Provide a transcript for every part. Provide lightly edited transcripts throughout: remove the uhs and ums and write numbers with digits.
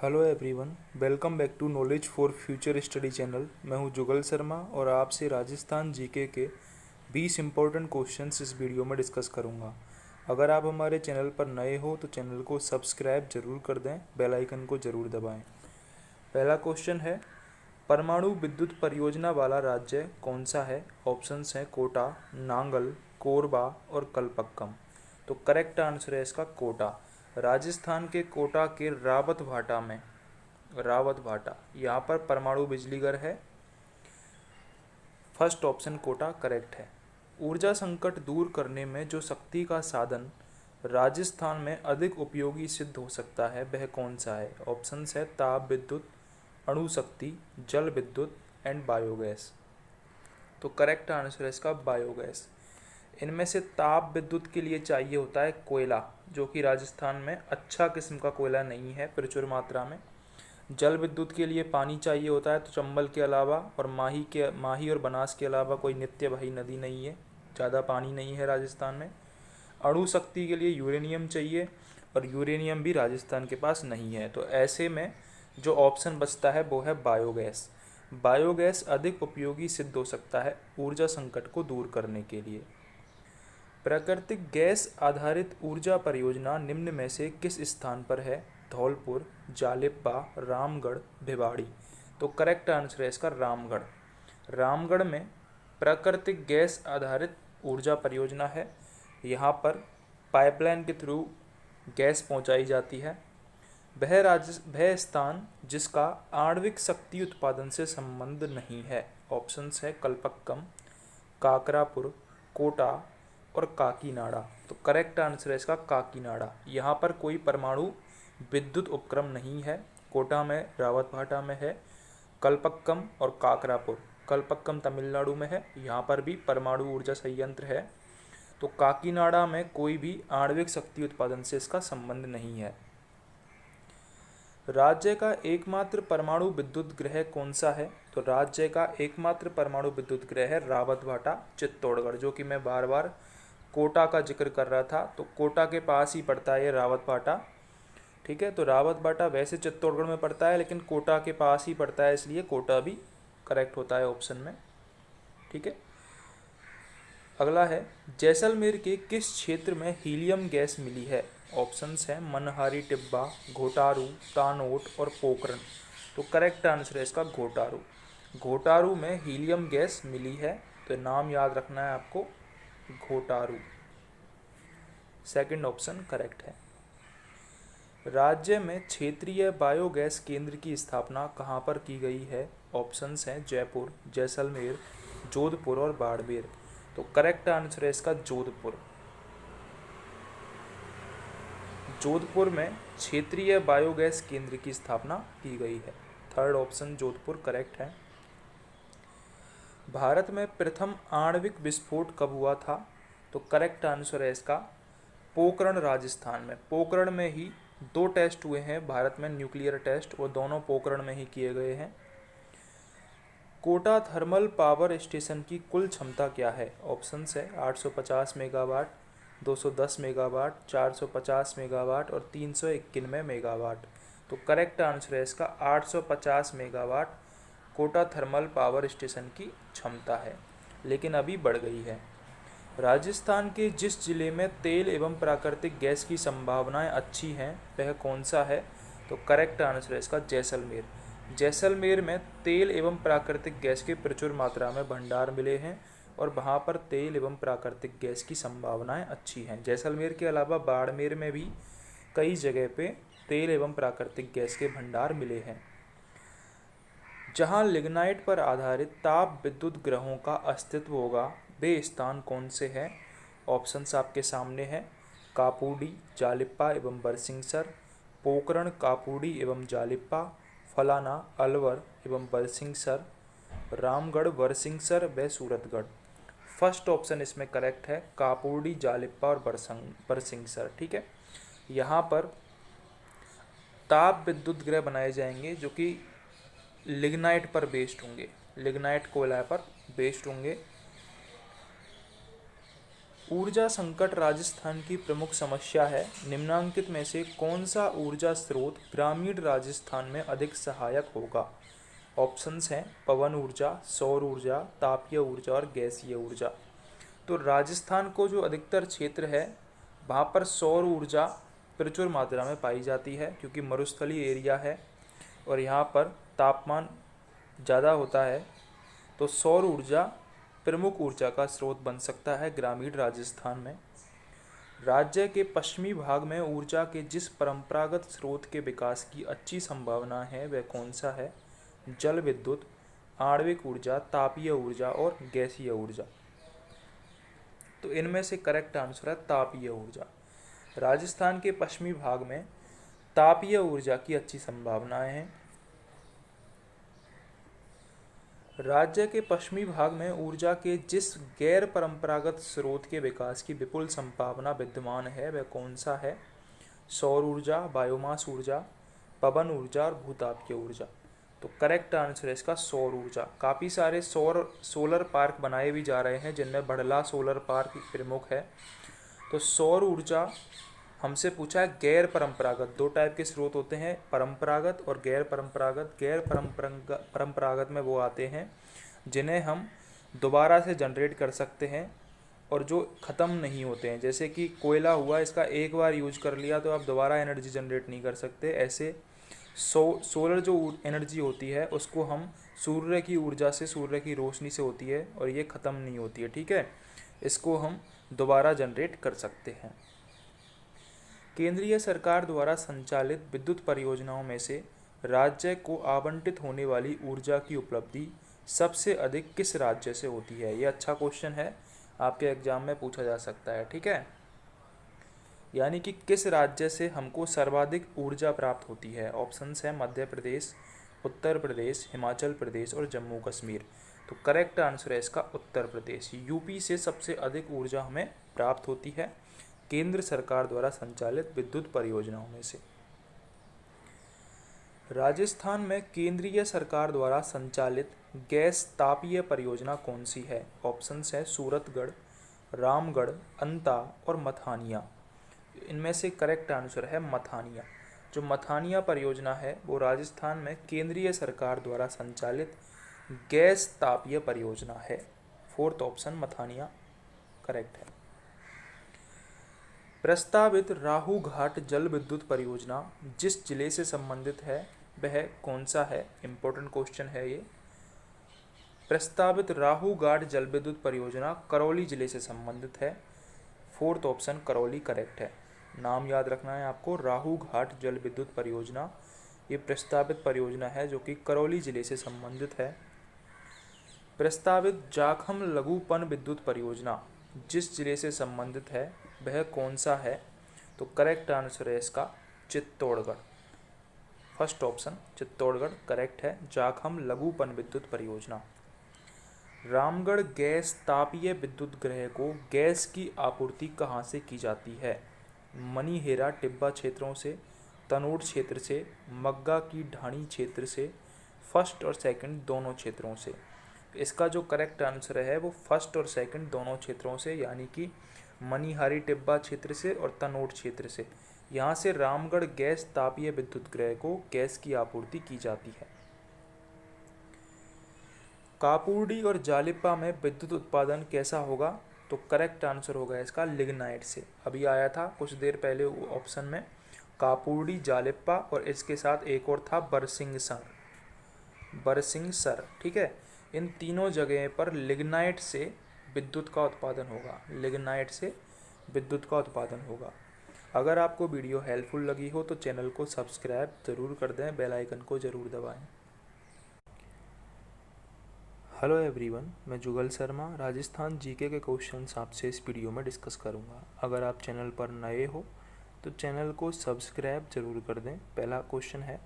Hello everyone, welcome back to knowledge for future study channel. मैं हूं जुगल शर्मा और आपसे राजस्थान जीके के 20 इम्पोर्टेंट क्वेश्चंस इस वीडियो में डिस्कस करूंगा। अगर आप हमारे चैनल पर नए हो तो चैनल को सब्सक्राइब जरूर कर दें, बेल आइकन को जरूर दबाएं। पहला क्वेश्चन है, परमाणु विद्युत परियोजना वाला राज्य कौन सा है? ऑप्शंस हैं कोटा, नांगल, कोरबा और कलपक्कम। तो करेक्ट आंसर है इसका कोटा। राजस्थान के कोटा के रावत भाटा यहाँ पर परमाणु बिजली घर है। फर्स्ट ऑप्शन कोटा करेक्ट है। ऊर्जा संकट दूर करने में जो शक्ति का साधन राजस्थान में अधिक उपयोगी सिद्ध हो सकता है वह कौन सा है? ऑप्शंस है ताप विद्युत, अणु शक्ति, जल विद्युत एंड बायोगैस। तो करेक्ट आंसर है इसका बायोगैस। इनमें से ताप विद्युत के लिए चाहिए होता है कोयला, जो कि राजस्थान में अच्छा किस्म का कोयला नहीं है प्रचुर मात्रा में। जल विद्युत के लिए पानी चाहिए होता है, तो चंबल के अलावा और माही और बनास के अलावा कोई नित्य बही नदी नहीं है, ज़्यादा पानी नहीं है राजस्थान में। अणु शक्ति के लिए यूरेनियम चाहिए और यूरेनियम भी राजस्थान के पास नहीं है। तो ऐसे में जो ऑप्शन बचता है वो है बायोगैस। बायोगैस अधिक उपयोगी सिद्ध हो सकता है ऊर्जा संकट को दूर करने के लिए। प्राकृतिक गैस आधारित ऊर्जा परियोजना निम्न में से किस स्थान पर है? धौलपुर, जालिप्पा, रामगढ़, भिवाड़ी। तो करेक्ट आंसर है इसका रामगढ़। रामगढ़ में प्राकृतिक गैस आधारित ऊर्जा परियोजना है। यहाँ पर पाइपलाइन के थ्रू गैस पहुँचाई जाती है। वह स्थान जिसका आणविक शक्ति उत्पादन से संबंध नहीं है। ऑप्शंस है कलपक्कम, काकरापुर, कोटा और काकीनाडा। तो करेक्ट आंसर है इसका काकीनाडा। यहाँ पर कोई परमाणु विद्युत उपक्रम नहीं है। कोटा में रावतभाटा में है, कलपक्कम और काकरापुर। कलपक्कम तमिलनाडु में है, यहाँ पर भी परमाणु ऊर्जा संयंत्र है। तो काकीनाडा में कोई भी आणविक शक्ति उत्पादन से इसका संबंध नहीं है। राज्य का एकमात्र परमाणु विद्युत गृह कौन सा है? तो राज्य का एकमात्र परमाणु विद्युत गृह है रावतभाटा, चित्तौड़गढ़, जो कि मैं बार बार कोटा का जिक्र कर रहा था। तो कोटा के पास ही पड़ता है ये रावतभाटा। ठीक है, तो रावतभाटा वैसे चित्तौड़गढ़ में पड़ता है लेकिन कोटा के पास ही पड़ता है, इसलिए कोटा भी करेक्ट होता है ऑप्शन में। ठीक है, अगला है, जैसलमेर के किस क्षेत्र में हीलियम गैस मिली है? ऑप्शंस हैं मनहारी टिब्बा, घोटारू, तानोट और पोखरण। तो करेक्ट आंसर है इसका घोटारू। घोटारू में हीलियम गैस मिली है, तो नाम याद रखना है आपको, घोटारू। सेकंड ऑप्शन करेक्ट है। राज्य में क्षेत्रीय बायोगैस केंद्र की स्थापना कहाँ पर की गई है? ऑप्शंस हैं जयपुर, जैसलमेर, जोधपुर और बाड़मेर। तो करेक्ट आंसर है इसका जोधपुर। जोधपुर में क्षेत्रीय बायोगैस केंद्र की स्थापना की गई है। थर्ड ऑप्शन जोधपुर करेक्ट है। भारत में प्रथम आणविक विस्फोट कब हुआ था? तो करेक्ट आंसर है इसका पोखरण, राजस्थान में। पोखरण में ही 2 टेस्ट हुए हैं भारत में, न्यूक्लियर टेस्ट, वो दोनों पोखरण में ही किए गए हैं। कोटा थर्मल पावर स्टेशन की कुल क्षमता क्या है? ऑप्शंस है 850 मेगावाट, 210 मेगावाट, 450 मेगावाट और 391 मेगावाट। तो करेक्ट आंसर है इसका 850 megawatt Kota thermal power station की क्षमता है, लेकिन अभी बढ़ गई है। राजस्थान के जिस जिले में तेल एवं प्राकृतिक गैस की संभावनाएं अच्छी हैं वह कौन सा है? तो करेक्ट आंसर है इसका जैसलमेर। जैसलमेर में तेल एवं प्राकृतिक गैस के प्रचुर मात्रा में भंडार मिले हैं और वहाँ पर तेल एवं प्राकृतिक गैस की संभावनाएं अच्छी हैं। जैसलमेर के अलावा बाड़मेर में भी कई जगह पे तेल एवं प्राकृतिक गैस के भंडार मिले हैं। जहाँ लिग्नाइट पर आधारित ताप विद्युत ग्रहों का अस्तित्व होगा वे स्थान कौन से हैं? ऑप्शंस आपके सामने हैं कापूडी, जालिप्पा एवं बरसिंगसर, पोखरण, कापूडी एवं जालिप्पा, फलाना, अलवर एवं बरसिंगसर, रामगढ़, बरसिंगसर व सूरतगढ़। फर्स्ट ऑप्शन इसमें करेक्ट है, कापूडी, जालिप्पा और बरसिंगसर। ठीक है, यहाँ पर ताप विद्युत गृह बनाए जाएंगे जो कि लिग्नाइट पर बेस्ड होंगे, लिग्नाइट कोयला पर बेस्ड होंगे। ऊर्जा संकट राजस्थान की प्रमुख समस्या है। निम्नांकित में से कौन सा ऊर्जा स्रोत ग्रामीण राजस्थान में अधिक सहायक होगा? ऑप्शंस हैं पवन ऊर्जा, सौर ऊर्जा, तापीय ऊर्जा और गैसीय ऊर्जा। तो राजस्थान को जो अधिकतर क्षेत्र है वहाँ पर सौर ऊर्जा प्रचुर मात्रा में पाई जाती है, क्योंकि मरुस्थलीय एरिया है और यहाँ पर तापमान ज़्यादा होता है। तो सौर ऊर्जा प्रमुख ऊर्जा का स्रोत बन सकता है ग्रामीण राजस्थान में। राज्य के पश्चिमी भाग में ऊर्जा के जिस परंपरागत स्रोत के विकास की अच्छी संभावना है वह कौन सा है? जल विद्युत, आणविक ऊर्जा, तापीय ऊर्जा और गैसीय ऊर्जा। तो इनमें से करेक्ट आंसर है तापीय ऊर्जा। राजस्थान के पश्चिमी भाग में तापीय ऊर्जा की अच्छी संभावनाएं हैं। राज्य के पश्चिमी भाग में ऊर्जा के जिस गैर परंपरागत स्रोत के विकास की विपुल संभावना विद्यमान है वह कौन सा है? सौर ऊर्जा, बायोमास ऊर्जा, पवन ऊर्जा और भूतापीय ऊर्जा। तो करेक्ट आंसर है इसका सौर ऊर्जा। काफ़ी सारे सोलर पार्क बनाए भी जा रहे हैं, जिनमें बड़ला सोलर पार्क पार्क है। तो सौर ऊर्जा हमसे पूछा है गैर परंपरागत। दो टाइप के स्रोत होते हैं, परंपरागत और गैर परंपरागत। परंपरागत में वो आते हैं जिन्हें हम दोबारा से जनरेट कर सकते हैं और जो ख़त्म नहीं होते हैं, जैसे कि कोयला हुआ, इसका एक बार यूज कर लिया तो आप दोबारा एनर्जी जनरेट नहीं कर सकते। ऐसे सोलर जो एनर्जी होती है उसको हम सूर्य की ऊर्जा से, सूर्य की रोशनी से होती है और ये ख़त्म नहीं होती है, ठीक है। इसको हम दोबारा जनरेट कर सकते हैं। केंद्रीय सरकार द्वारा संचालित विद्युत परियोजनाओं में से राज्य को आवंटित होने वाली ऊर्जा की उपलब्धि सबसे अधिक किस राज्य से होती है? ये अच्छा क्वेश्चन है, आपके एग्जाम में पूछा जा सकता है, ठीक है। यानी कि किस राज्य से हमको सर्वाधिक ऊर्जा प्राप्त होती है? ऑप्शंस हैं मध्य प्रदेश, उत्तर प्रदेश, हिमाचल प्रदेश और जम्मू कश्मीर। तो करेक्ट आंसर है इसका उत्तर प्रदेश। यूपी से सबसे अधिक ऊर्जा हमें प्राप्त होती है केंद्र सरकार द्वारा संचालित विद्युत परियोजनाओं में से। राजस्थान में केंद्रीय सरकार द्वारा संचालित गैस तापीय परियोजना कौन सी है? ऑप्शंस है सूरतगढ़, रामगढ़, अंता और मथानिया। इनमें से करेक्ट आंसर है मथानिया। जो मथानिया परियोजना है वो राजस्थान में केंद्रीय सरकार द्वारा संचालित गैस तापीय परियोजना है। फोर्थ ऑप्शन मथानिया करेक्ट है। प्रस्तावित राहू घाट जल विद्युत परियोजना जिस जिले से संबंधित है वह कौन सा है? इंपॉर्टेंट क्वेश्चन है ये। प्रस्तावित राहू घाट जल विद्युत परियोजना करौली जिले से संबंधित है। फोर्थ ऑप्शन करौली करेक्ट है। नाम याद रखना है आपको, राहू घाट जल विद्युत परियोजना ये प्रस्तावित परियोजना है जो कि करौली जिले से संबंधित है। प्रस्तावित जाखम लघु पन विद्युत परियोजना जिस जिले से संबंधित है वह कौन सा है? तो करेक्ट आंसर है इसका Chittorgarh. First option Chittorgarh correct है। जाखम लघु पन विद्युत परियोजना। रामगढ़ गैस तापीय विद्युत गृह को गैस की आपूर्ति कहाँ से की जाती है? मनीहेरा टिब्बा क्षेत्रों से, तनोट क्षेत्र से, मग्गा की ढाणी क्षेत्र से, फर्स्ट और सेकंड दोनों क्षेत्रों से। इसका जो करेक्ट आंसर है वो फर्स्ट और सेकंड दोनों क्षेत्रों से, यानी कि मनीहारी टिब्बा क्षेत्र से और तनोट क्षेत्र से। यहाँ से रामगढ़ गैस तापीय विद्युत गृह को गैस की आपूर्ति की जाती है। कापुर्डी और जालिपा में विद्युत उत्पादन कैसा होगा? तो करेक्ट आंसर होगा इसका लिग्नाइट से। अभी आया था कुछ देर पहले ऑप्शन में कापुर्डी, जालिपा और इसके साथ एक और था बरसिंगसर, ठीक है। इन तीनों जगह पर लिग्नाइट से विद्युत का उत्पादन होगा, लिग्नाइट से विद्युत का उत्पादन होगा। अगर आपको वीडियो हेल्पफुल लगी हो तो चैनल को सब्सक्राइब ज़रूर कर दें, बेल आइकन को ज़रूर दबाएं। हेलो एवरीवन, मैं जुगल शर्मा राजस्थान जीके के क्वेश्चंस आपसे इस वीडियो में डिस्कस करूंगा। अगर आप चैनल पर नए हो तो चैनल को सब्सक्राइब ज़रूर कर दें। पहला क्वेश्चन है,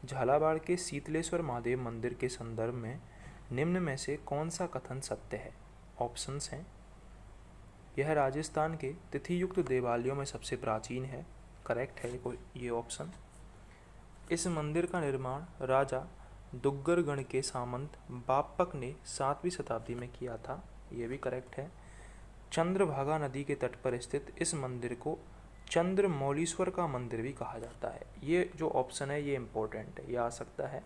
झालावाड़ के शीतलेश्वर महादेव मंदिर के संदर्भ में निम्न में से कौन सा कथन सत्य है? ऑप्शंस हैं, यह राजस्थान के तिथियुक्त देवालयों में सबसे प्राचीन है, करेक्ट है ये ऑप्शन। इस मंदिर का निर्माण राजा दुग्गरगण के सामंत बापक ने 7वीं शताब्दी में किया था, ये भी करेक्ट है। चंद्रभागा नदी के तट पर स्थित इस मंदिर को चंद्रमौलीश्वर का मंदिर भी कहा जाता है। ये जो ऑप्शन है ये इम्पोर्टेंट है, ये आ सकता है।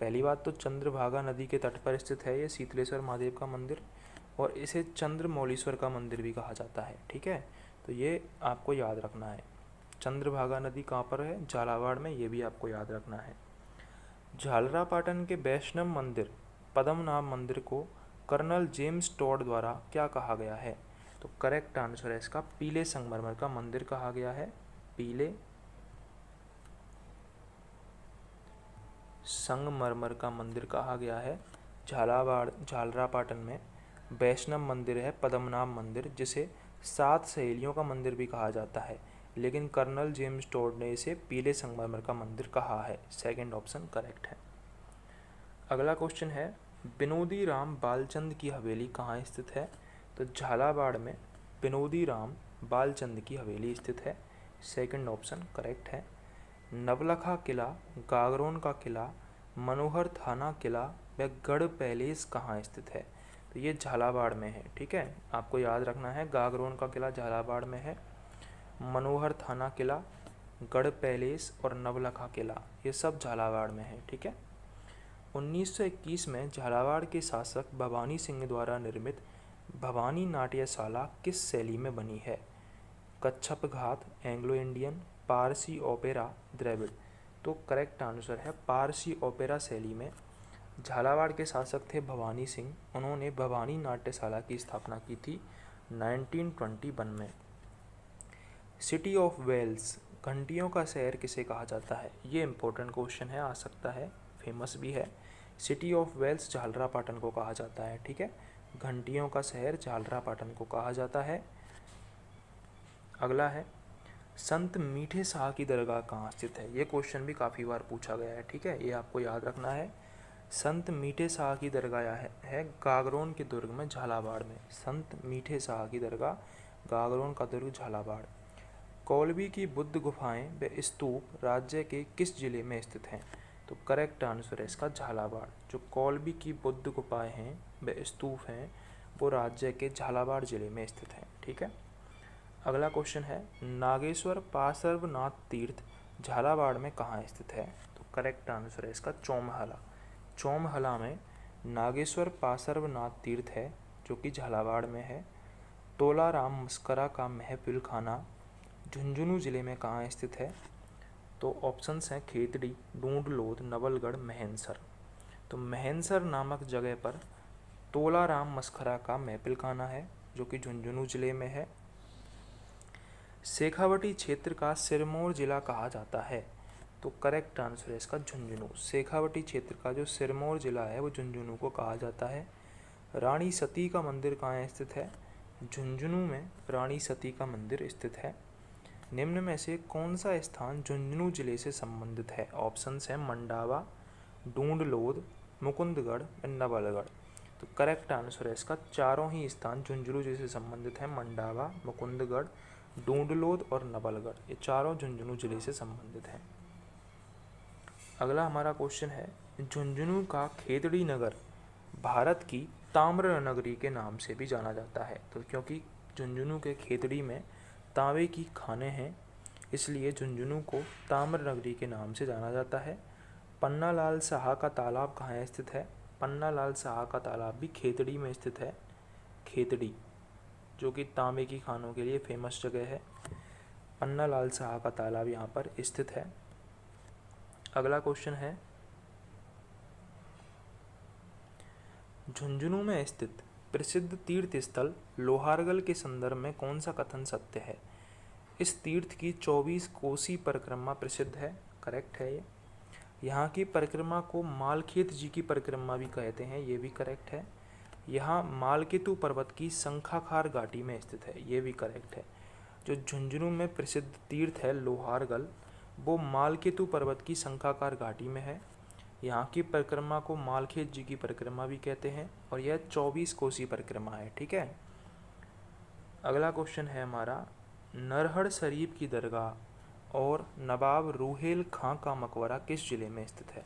पहली बात तो चंद्रभागा नदी के तट पर स्थित है ये शीतलेश्वर महादेव का मंदिर, और इसे चंद्रमौलीश्वर का मंदिर भी कहा जाता है। ठीक है, तो ये आपको याद रखना है। चंद्रभागा नदी कहाँ पर है? झालावाड़ में, ये भी आपको याद रखना है। झालरापाटन के वैष्णव मंदिर पद्मनाभ मंदिर को कर्नल जेम्स टॉड द्वारा क्या कहा गया है? तो करेक्ट आंसर है इसका पीले संगमरमर का मंदिर कहा गया है। पीले संगमरमर का मंदिर कहा गया है। झालरापाटन में वैष्णव मंदिर है पद्मनाभ मंदिर, जिसे 7 सहेलियों का मंदिर भी कहा जाता है, लेकिन कर्नल जेम्स टॉड ने इसे पीले संगमरमर का मंदिर कहा है। सेकंड ऑप्शन करेक्ट है। अगला क्वेश्चन है, विनोदी राम बालचंद की हवेली कहाँ स्थित है? तो झालावाड़ में विनोदी राम बालचंद की हवेली स्थित है। सेकंड ऑप्शन करेक्ट है। नवलखा किला, गागरोन का किला, मनोहर थाना किला व गढ़ पैलेस कहाँ स्थित है? तो ये झालावाड़ में है। ठीक है, आपको याद रखना है, गागरोन का किला झालावाड़ में है, मनोहर थाना किला, गढ़ पैलेस और नवलखा किला ये सब झालावाड़ में है। ठीक है। 1921 में झालावाड़ के शासक भवानी सिंह द्वारा निर्मित भवानी नाट्यशाला किस शैली में बनी है? कच्छप घात, Anglo Indian, Parsi opera, Dravid. तो करेक्ट आंसर है पारसी ओपेरा शैली में। झालावाड़ के शासक थे भवानी सिंह, उन्होंने भवानी नाट्यशाला की स्थापना की थी 1921 में। सिटी ऑफ वेल्स, घंटियों का शहर किसे कहा जाता है? ये इंपॉर्टेंट क्वेश्चन है, आ सकता है, फेमस भी है। सिटी ऑफ वेल्स झालरापाटन को कहा जाता है। ठीक है, घंटियों का शहर झालरापाटन को कहा जाता है। अगला है, संत मीठे शाह की दरगाह कहाँ स्थित है? ये क्वेश्चन भी काफ़ी बार पूछा गया है। ठीक है, ये आपको याद रखना है। संत मीठे शाह की दरगाह है गागरोन के दुर्ग में, झालावाड़ में। संत मीठे शाह की दरगाह गागरोन का दुर्ग, झालावाड़। कौलवी की बुद्ध गुफाएं व स्तूप राज्य के किस जिले में स्थित हैं? तो करेक्ट आंसर है इसका झालावाड़। जो कौलवी की बुद्ध गुफाएं हैं व स्तूप हैं वो राज्य के झालावाड़ जिले में स्थित हैं। ठीक है। अगला क्वेश्चन है, नागेश्वर पार्श्वनाथ तीर्थ झालावाड़ में कहाँ स्थित है? तो करेक्ट आंसर है इसका चौमहला। चौमहला में नागेश्वर पार्श्वनाथ तीर्थ है जो कि झालावाड़ में है। तोलाराम मस्करा का महफिल खाना झुंझुनू जिले में कहाँ स्थित है? तो ऑप्शंस हैं खेतड़ी, डूंडलोद, नवलगढ़, महेंसर। तो महेंसर नामक जगह पर तोलाराम मस्करा का महफिल खाना है जो कि झुंझुनू जिले में है। शेखावटी क्षेत्र का सिरमौर जिला कहा जाता है? तो करेक्ट आंसर है इसका झुंझुनू। शेखावटी क्षेत्र का जो सिरमौर जिला है वो झुंझुनू को कहा जाता है। रानी सती का मंदिर कहाँ स्थित है? झुंझुनू में रानी सती का मंदिर स्थित है। निम्न में से कौन सा स्थान झुंझुनू जिले से संबंधित है? ऑप्शंस हैं मंडावा, डूंडलोद, मुकुंदगढ़, नवलगढ़। तो करेक्ट आंसर है इसका चारों ही स्थान झुंझुनू जिले से संबंधित हैं। मंडावा, मुकुंदगढ़, डूंडलोद और नवलगढ़ ये चारों झुंझुनू जिले से संबंधित हैं। अगला हमारा क्वेश्चन है, झुंझुनू का खेतड़ी नगर भारत की ताम्र नगरी के नाम से भी जाना जाता है। तो क्योंकि झुंझुनू के खेतड़ी में तांबे की खानें हैं इसलिए झुंझुनू को ताम्र नगरी के नाम से जाना जाता है। पन्नालाल साहा का तालाब कहाँ स्थित है? पन्नालाल साहा का तालाब भी खेतड़ी में स्थित है। खेतड़ी जो कि तांबे की खानों के लिए फेमस जगह है। पन्नालाल साहा का तालाब यहाँ पर स्थित है। अगला क्वेश्चन है, झुंझुनू में स्थित प्रसिद्ध तीर्थ स्थल लोहारगल के संदर्भ में कौन सा कथन सत्य है? इस तीर्थ की 24 कोसी परिक्रमा प्रसिद्ध है। करेक्ट है ये। यहाँ की परिक्रमा को मालखेत जी की परिक्रमा भी कहते हैं, ये भी करेक्ट है। यहाँ मालकेतु पर्वत की शंखाखार घाटी में स्थित है, ये भी करेक्ट है। जो झुंझुनू में प्रसिद्ध तीर्थ है लोहारगल वो मालकेतु पर्वत की शंखाकार घाटी में है। यहाँ की परिक्रमा को मालखेत जी की परिक्रमा भी कहते हैं और यह 24 कोसी परिक्रमा है। ठीक है। अगला क्वेश्चन है हमारा, नरहड़ शरीफ की दरगाह और नवाब रूहेल खां का मकबरा किस जिले में स्थित है?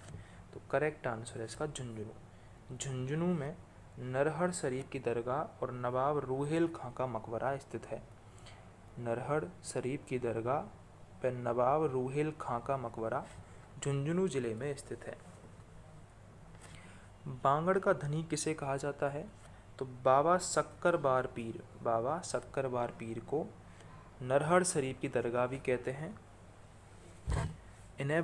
तो करेक्ट आंसर है इसका झुंझुनू। झुंझुनू में नरहर शरीफ की दरगाह और नवाब रूहेल खां का मकबरा स्थित है? नरहर शरीफ की दरगाह व नवाब रूहेल खां का मकबरा झुंझुनू जिले में स्थित है। बांगड़ का धनी किसे कहा जाता है? तो बाबा शक्करबार पीर, बाबा शक्करबार पीर को नरहर शरीफ की दरगाह भी कहते हैं, इन्हें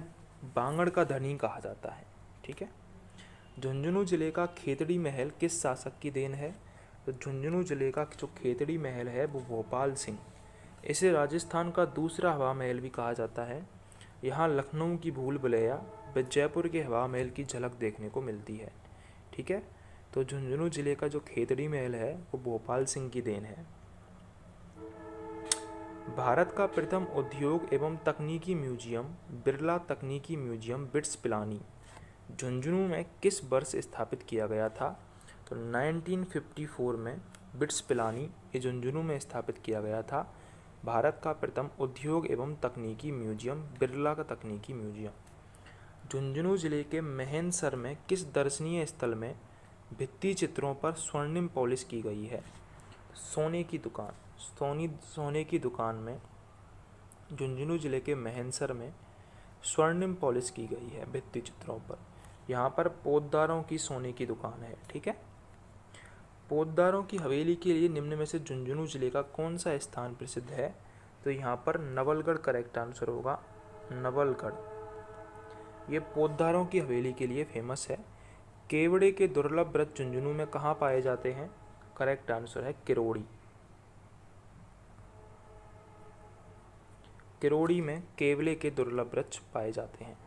बांगड़ का धनी कहा जाता है। ठीक है। झुंझुनू जिले का खेतड़ी महल किस शासक की देन है? तो झुंझुनू जिले का जो खेतड़ी महल है वो भोपाल सिंह, इसे राजस्थान का दूसरा हवा महल भी कहा जाता है। यहाँ लखनऊ की भूल भुलैया व जयपुर के हवा महल की झलक देखने को मिलती है। ठीक है। तो झुंझुनू जिले का जो खेतड़ी महल है वो भोपाल सिंह की देन है। भारत का प्रथम उद्योग एवं तकनीकी म्यूजियम बिरला तकनीकी म्यूजियम बिट्स पिलानी झुंझुनू में किस वर्ष स्थापित किया गया था? तो 1954 में बिट्स पिलानी ये झुंझुनू में स्थापित किया गया था। भारत का प्रथम उद्योग एवं तकनीकी म्यूजियम बिरला का तकनीकी म्यूजियम। झुंझुनू जिले के महेंद्रसर में किस दर्शनीय स्थल में भित्ति चित्रों पर स्वर्णिम पॉलिश की गई है? सोने की दुकान, सोने की दुकान में झुंझुनू जिले के महेंद्रसर में स्वर्णिम पॉलिश की गई है भित्ति चित्रों पर। यहाँ पर पोद्दारों की सोने की दुकान है। ठीक है। पोद्दारों की हवेली के लिए निम्न में से झुंझुनू जिले का कौन सा स्थान प्रसिद्ध है? तो यहाँ पर नवलगढ़ करेक्ट आंसर होगा, नवलगढ़। ये पोद्दारों की हवेली के लिए फेमस है। केवड़े के दुर्लभ वृक्ष झुंझुनू में कहाँ पाए जाते हैं? करेक्ट आंसर है किरोड़ी। किरोड़ी में केवले के दुर्लभ वृक्ष पाए जाते हैं।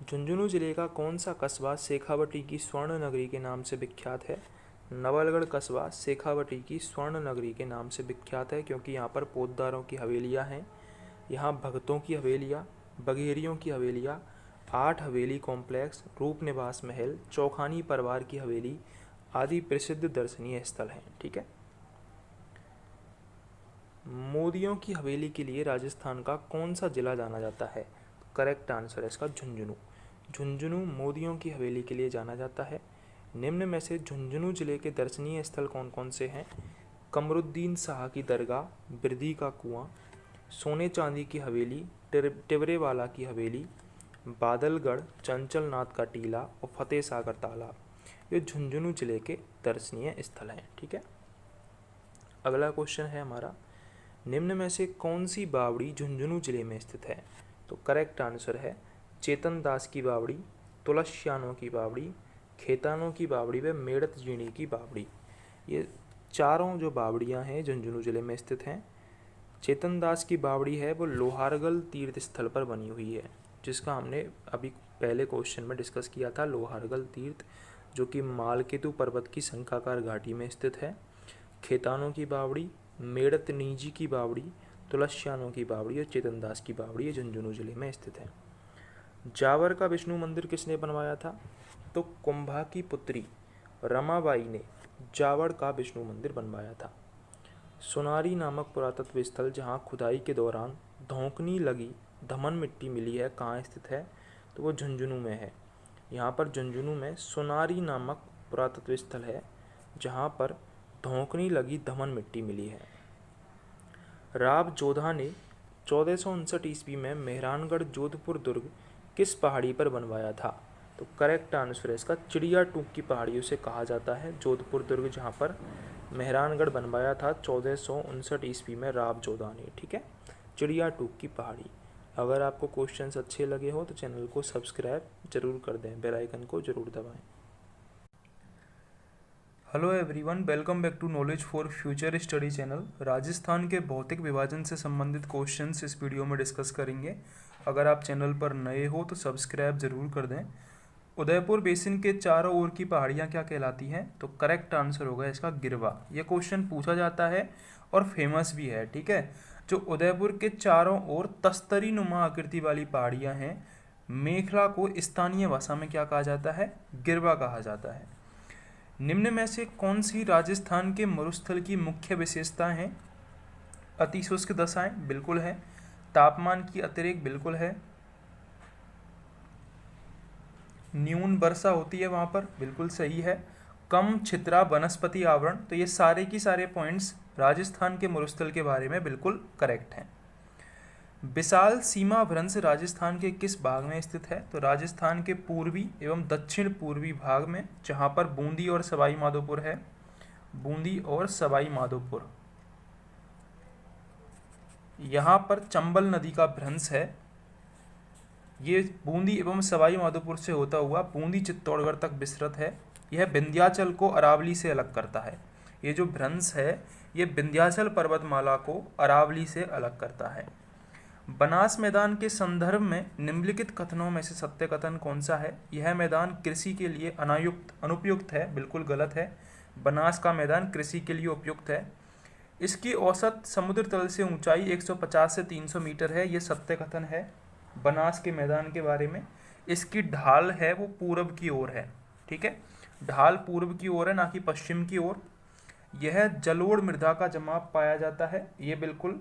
झुंझुनू जिले का कौन सा कस्बा शेखावटी की स्वर्ण नगरी के नाम से विख्यात है? नवलगढ़ कस्बा शेखावटी की स्वर्ण नगरी के नाम से विख्यात है क्योंकि यहाँ पर पोद्दारों की हवेलियाँ हैं। यहाँ भगतों की हवेलियाँ, बघेरियों की हवेलियाँ, 8 हवेली कॉम्प्लेक्स, रूप निवास महल, चौखानी परिवार की हवेली आदि प्रसिद्ध दर्शनीय स्थल हैं। ठीक है। मोदियों की हवेली के लिए राजस्थान का कौन सा जिला जाना जाता है? करेक्ट आंसर है इसका झुंझुनू। झुंझुनू मोदियों की हवेली के लिए जाना जाता है। निम्न में से झुंझुनू जिले के दर्शनीय स्थल कौन कौन से हैं? कमरुद्दीन शाह की दरगाह, बिरदी का कुआं, सोने चांदी की हवेली, टिबरेवाला की हवेली, बादलगढ़, चंचलनाथ का टीला और फतेह सागर तालाब, ये झुंझुनू जिले के दर्शनीय स्थल हैं। ठीक है। अगला क्वेश्चन है हमारा, निम्न में से कौन सी बावड़ी झुंझुनू जिले में स्थित है? तो करेक्ट आंसर है चेतन दास की बावड़ी, तुलसियानों की बावड़ी, खेतानों की बावड़ी व मेड़त जीणी की बावड़ी। ये चारों जो बावड़ियाँ हैं झुंझुनू जिले में स्थित हैं। चेतन दास की बावड़ी है वो लोहारगल तीर्थ स्थल पर बनी हुई है, जिसका हमने अभी पहले क्वेश्चन में डिस्कस किया था। लोहारगल तीर्थ जो कि मालकेतु पर्वत की शंखाकार घाटी में स्थित है। खेतानों की बावड़ी, मेड़त नीजी की बावड़ी, तुलसियानों की बावड़ी और चेतन दास की बावड़ी ये झुंझुनू जिले में स्थित है। जावर का विष्णु मंदिर किसने बनवाया था? तो कुंभा की पुत्री रमाबाई ने जावर का विष्णु मंदिर बनवाया था। सोनारी नामक पुरातत्व स्थल जहाँ खुदाई के दौरान धौंकनी लगी धमन मिट्टी मिली है कहाँ स्थित है? तो वो झुंझुनू में है। यहाँ पर झुंझुनू में सोनारी नामक पुरातत्व स्थल है जहाँ पर धौंकनी लगी धमन मिट्टी मिली है। राव जोधा ने 1459 ईस्वी में मेहरानगढ़ जोधपुर दुर्ग किस पहाड़ी पर बनवाया था? तो करेक्ट आंसर है इसका चिड़िया टूक की पहाड़ियों से कहा जाता है जोधपुर दुर्ग, जहाँ पर मेहरानगढ़ बनवाया था 1459 ईस्वी में राव जोधा ने। ठीक है। चिड़िया टूक की पहाड़ी। अगर आपको क्वेश्चंस अच्छे लगे हो तो चैनल को सब्सक्राइब जरूर कर दें, बेल आइकन को जरूर दबाएं। Hello everyone, welcome back to knowledge for future study channel. Rajasthan के भौतिक विभाजन से संबंधित क्वेश्चंस इस वीडियो में डिस्कस करेंगे। अगर आप चैनल पर नए हो तो सब्सक्राइब जरूर कर दें। उदयपुर बेसिन के चारों ओर की पहाड़ियाँ क्या कहलाती हैं? तो करेक्ट आंसर होगा इसका गिरवा। ये क्वेश्चन पूछा जाता है और फेमस भी है। ठीक है। जो उदयपुर के चारों ओर तस्तरी नुमा आकृति वाली पहाड़ियाँ हैं, मेखला को स्थानीय भाषा में क्या कहा जाता है? गिरवा कहा जाता है। निम्न में से कौन सी राजस्थान के मरुस्थल की मुख्य विशेषता है? अतिशुष्क दशाएं बिल्कुल है। तापमान की अतिरेक बिल्कुल है। न्यून वर्षा होती है वहाँ पर, बिल्कुल सही है। कम छितरा वनस्पति आवरण, तो ये सारे की सारे पॉइंट्स राजस्थान के मरुस्थल के बारे में बिल्कुल करेक्ट हैं। विशाल सीमा भ्रंश राजस्थान के किस भाग में स्थित है? तो राजस्थान के पूर्वी एवं दक्षिण पूर्वी भाग में, जहाँ पर बूंदी और सवाई माधोपुर है। बूंदी और सवाई माधोपुर, यहाँ पर चंबल नदी का भ्रंश है। ये बूंदी एवं सवाई माधोपुर से होता हुआ बूंदी चित्तौड़गढ़ तक विस्तृत है। यह विंध्याचल को अरावली से अलग करता है। ये जो भ्रंश है ये विंध्याचल पर्वतमाला को अरावली से अलग करता है। बनास मैदान के संदर्भ में निम्नलिखित कथनों में से सत्य कथन कौन सा है? यह मैदान कृषि के लिए अनुपयुक्त है, बिल्कुल गलत है। बनास का मैदान कृषि के लिए उपयुक्त है। इसकी औसत समुद्र तल से ऊंचाई 150 से 300 मीटर है, ये सत्य कथन है बनास के मैदान के बारे में। इसकी ढाल है वो पूर्व की ओर है, ठीक है, ढाल पूर्व की ओर है, ना कि पश्चिम की ओर। यह जलोढ़ मृदा का जमाव पाया जाता है, ये बिल्कुल